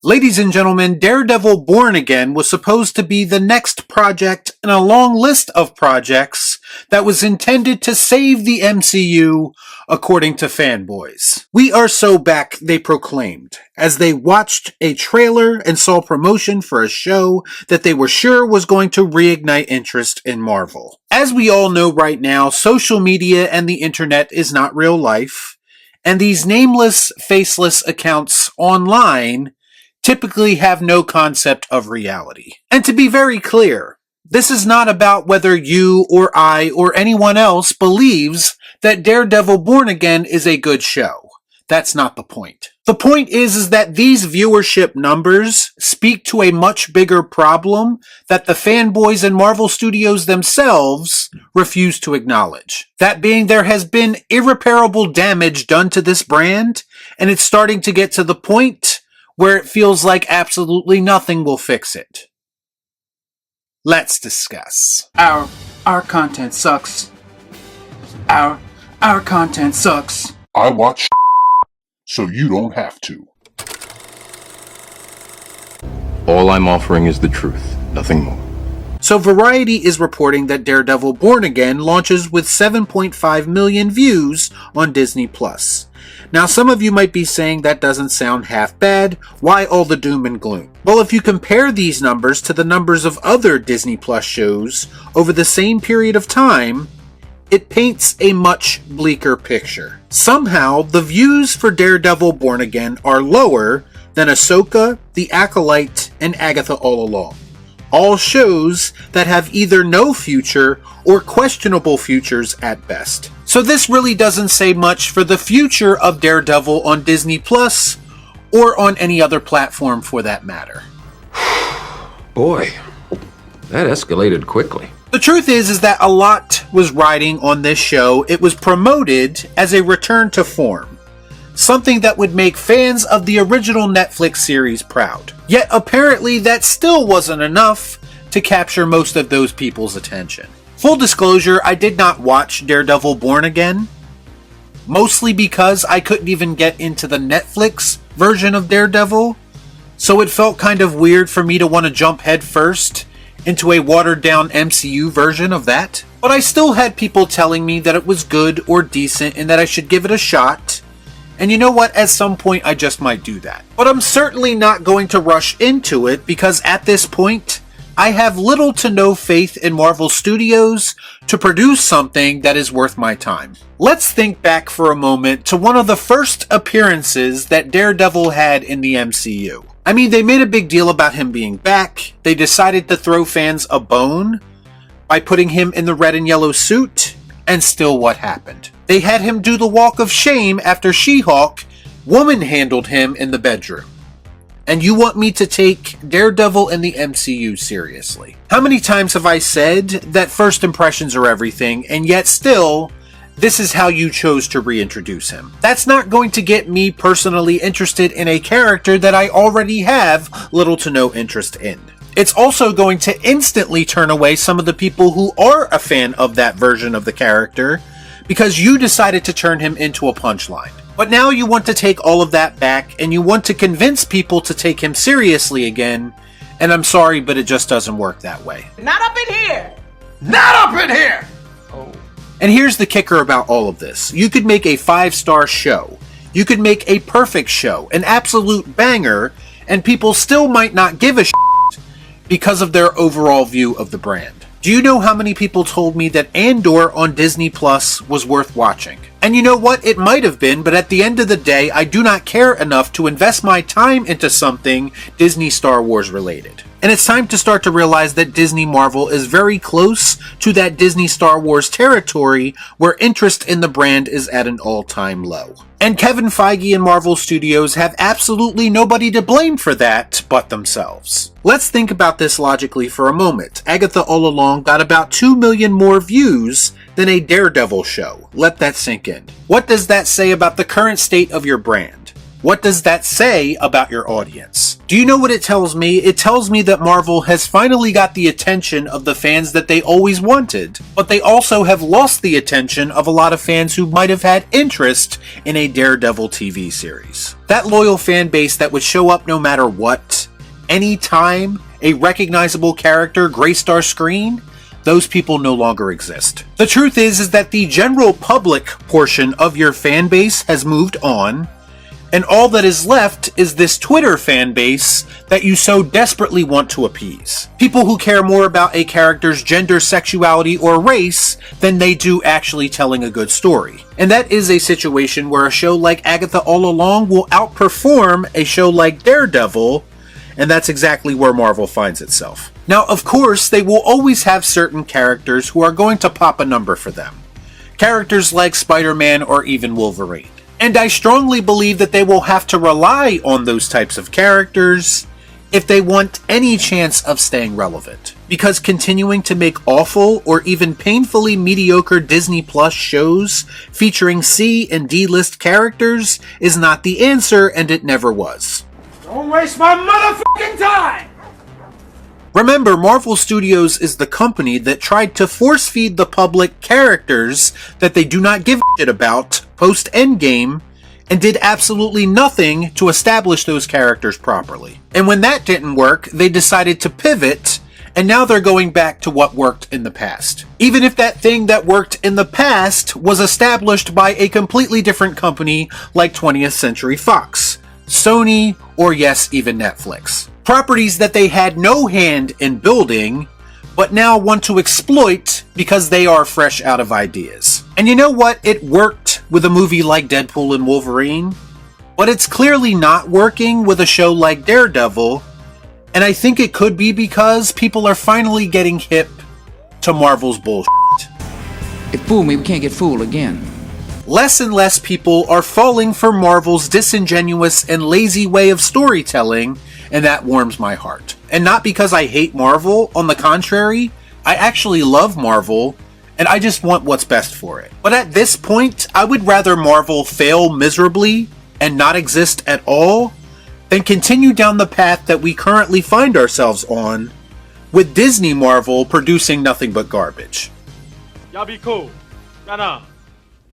Ladies and gentlemen, Daredevil Born Again was supposed to be the next project in a long list of projects that was intended to save the MCU, according to fanboys. We are so back, they proclaimed, as they watched a trailer and saw promotion for a show that they were sure was going to reignite interest in Marvel. As we all know right now, social media and the internet is not real life, and these nameless, faceless accounts online typically have no concept of reality. And to be very clear, this is not about whether you or I or anyone else believes that Daredevil Born Again is a good show. That's not the point. The point is that these viewership numbers speak to a much bigger problem that the fanboys and Marvel Studios themselves refuse to acknowledge. That being, there has been irreparable damage done to this brand, and it's starting to get to the point where it feels like absolutely nothing will fix it. Let's discuss. Our content sucks. Our content sucks. I watch so you don't have to. All I'm offering is the truth, nothing more. So Variety is reporting that Daredevil Born Again launches with 7.5 million views on Disney+. Now, some of you might be saying that doesn't sound half bad. Why all the doom and gloom? Well, if you compare these numbers to the numbers of other Disney Plus shows over the same period of time, it paints a much bleaker picture. Somehow, the views for Daredevil Born Again are lower than Ahsoka, The Acolyte, and Agatha All Along. All shows that have either no future or questionable futures at best. So this really doesn't say much for the future of Daredevil on Disney Plus or on any other platform for that matter. Boy, that escalated quickly. The truth is that a lot was riding on this show. It was promoted as a return to form, something that would make fans of the original Netflix series proud. Yet apparently that still wasn't enough to capture most of those people's attention. Full disclosure, I did not watch Daredevil Born Again, mostly because I couldn't even get into the Netflix version of Daredevil, so it felt kind of weird for me to want to jump headfirst into a watered-down MCU version of that. But I still had people telling me that it was good or decent and that I should give it a shot. And you know what? At some point, I just might do that. But I'm certainly not going to rush into it because at this point, I have little to no faith in Marvel Studios to produce something that is worth my time. Let's think back for a moment to one of the first appearances that Daredevil had in the MCU. I mean, they made a big deal about him being back. They decided to throw fans a bone by putting him in the red and yellow suit, and still what happened? They had him do the walk of shame after She-Hulk woman-handled him in the bedroom. And you want me to take Daredevil and the MCU seriously? How many times have I said that first impressions are everything, and yet still, this is how you chose to reintroduce him? That's not going to get me personally interested in a character that I already have little to no interest in. It's also going to instantly turn away some of the people who are a fan of that version of the character because you decided to turn him into a punchline. But now you want to take all of that back and you want to convince people to take him seriously again, and I'm sorry, but it just doesn't work that way. Not up in here! Not up in here! And here's the kicker about all of this. You could make a 5-star show. You could make a perfect show, an absolute banger, and people still might not give a shit because of their overall view of the brand. Do you know how many people told me that Andor on Disney Plus was worth watching? And you know what? It might have been, but at the end of the day, I do not care enough to invest my time into something Disney Star Wars related. And it's time to start to realize that Disney Marvel is very close to that Disney Star Wars territory where interest in the brand is at an all-time low. And Kevin Feige and Marvel Studios have absolutely nobody to blame for that but themselves. Let's think about this logically for a moment. Agatha All Along got about 2 million more views than a Daredevil show. Let that sink in. What does that say about the current state of your brand? What does that say about your audience? Do you know what it tells me? It tells me that Marvel has finally got the attention of the fans that they always wanted, but they also have lost the attention of a lot of fans who might have had interest in a Daredevil TV series. That loyal fan base that would show up no matter what, anytime a recognizable character graced our screen, those people no longer exist. The truth is that the general public portion of your fan base has moved on, and all that is left is this Twitter fan base that you so desperately want to appease. People who care more about a character's gender, sexuality, or race than they do actually telling a good story. And that is a situation where a show like Agatha All Along will outperform a show like Daredevil, and that's exactly where Marvel finds itself. Now, of course, they will always have certain characters who are going to pop a number for them. Characters like Spider-Man or even Wolverine. And I strongly believe that they will have to rely on those types of characters if they want any chance of staying relevant. Because continuing to make awful or even painfully mediocre Disney Plus shows featuring C and D-list characters is not the answer, and it never was. Don't waste my motherfucking time! Remember, Marvel Studios is the company that tried to force-feed the public characters that they do not give a shit about post-Endgame, and did absolutely nothing to establish those characters properly. And when that didn't work, they decided to pivot, and now they're going back to what worked in the past. Even if that thing that worked in the past was established by a completely different company like 20th Century Fox, Sony, or yes, even Netflix. Properties that they had no hand in building, but now want to exploit because they are fresh out of ideas. And you know what? It worked with a movie like Deadpool and Wolverine, but it's clearly not working with a show like Daredevil, and I think it could be because people are finally getting hip to Marvel's bullshit. It fooled me, we can't get fooled again. Less and less people are falling for Marvel's disingenuous and lazy way of storytelling, and that warms my heart. And not because I hate Marvel, on the contrary, I actually love Marvel, and I just want what's best for it. But at this point, I would rather Marvel fail miserably and not exist at all than continue down the path that we currently find ourselves on, with Disney Marvel producing nothing but garbage. Y'all be cool. Right on.